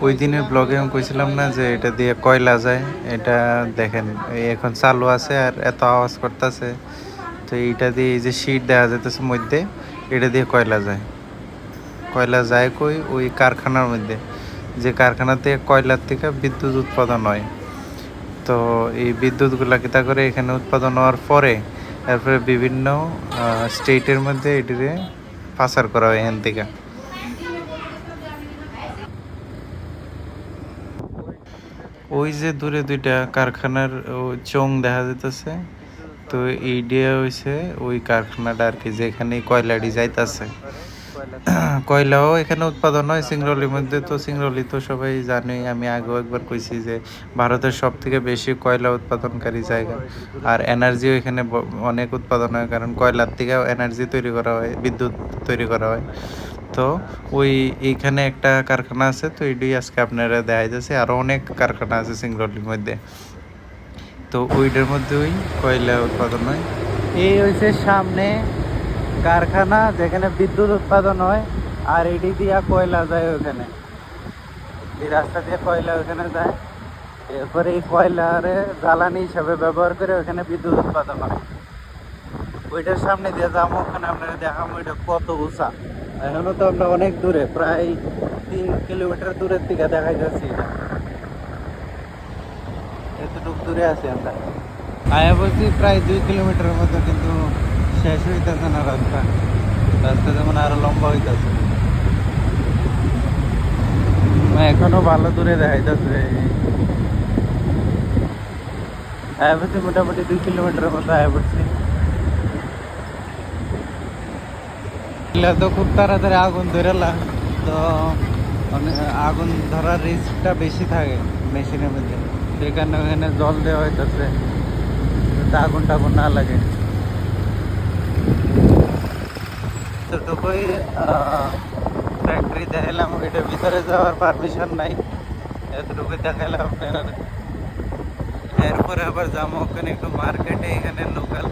ওই দিনের ব্লগে আমি কইছিলাম না যে এটা দিয়ে কয়লা যায়, এটা দেখেন এখন চালু আছে আর এত আওয়াজ করতেছে। তো এইটা দিয়ে এই যে শীট দেখা যাইতেছে মধ্যে, এটা দিয়ে কয়লা যায়। কয়লা যায় কই ওই কারখানার মধ্যে, যে কারখানাতে কয়লার থেকে বিদ্যুৎ উৎপাদন হয়। তো এই বিদ্যুৎগুলা কিতা করে এখানে উৎপাদন হওয়ার পরে এরপরে বিভিন্ন স্টেটের মধ্যে এটিরে পাচার করা হয় এখান থেকে। ওই যে দূরে দুইটা কারখানার চোং দেখা যেতেছে, তো এইটা হইছে ওই কারখানাটা আর কি, যেখানে কয়লাটি যাইতাছে। কয়লাও এখানে উৎপাদন হয় সিংরলির মধ্যে। তো সিংরলি তো সবাই জানে, আমি আগেও একবার কইছি যে ভারতের সব থেকে বেশি কয়লা উৎপাদনকারী জায়গা। আর এনার্জিও এখানে অনেক উৎপাদন হয়, কারণ কয়লার থেকে এনার্জি তৈরি করা হয়, বিদ্যুৎ তৈরি করা হয়। তো ওই এইখানে একটা কারখানা আছে, তো এটাই আজকে আপনারা দেখা যাচ্ছে। আরও অনেক কারখানা আছে সিংরলির মধ্যে, তো ওইটার মধ্যে ওই কয়লা উৎপাদন হয়। এই হচ্ছে সামনে কারখানা যেখানে বিদ্যুৎ উৎপাদন হয়, আর এটি দিয়া কয়লা যায় ওখানে। এই রাস্তা দিয়ে কয়লা ওখানে যায়, এরপরে এই কয়লারে জ্বালানি হিসাবে ব্যবহার করে ওখানে বিদ্যুৎ উৎপাদন হয়। ওইটার সামনে দিয়ে যাবো, ওখানে আপনারা দেখাবো এটা কত উঁচা। এখনো তো আমরা অনেক দূরে, প্রায় 3 কিলোমিটার দূরের থেকে দেখাই যাচ্ছি। এটা এতটুকু দূরে আছি আমরা। আয়া বলছি প্রায় 2 কিলোমিটারের মতো, কিন্তু শেষ হইতেছে না রাস্তা। রাস্তা যেমন আরো লম্বা হইতেছে, এখনো ভালো দূরে দেখাইতেছে। আয়া বলছি মোটামুটি 2 কিলোমিটারের মতো আয়া বলছি। তো খুব তাড়াতাড়ি আগুন ধরেলা, তো আগুন ধরার রিস্কটা বেশি থাকে মেশিনের মধ্যে, সেই কারণে ওখানে জল দেওয়া হইতেছে যাতে আগুন টাগুন না লাগে। এতটুকুই ফ্যাক্টরি দেখালাম, এটার ভিতরে যাওয়ার পারমিশন নাই, এতটুকুই দেখালাম আপনারা। এরপরে আবার যাবো ওখানে একটু মার্কেটে, এখানে লোকাল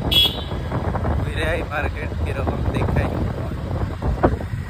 বিরাই মার্কেট কিরকম দেখাই।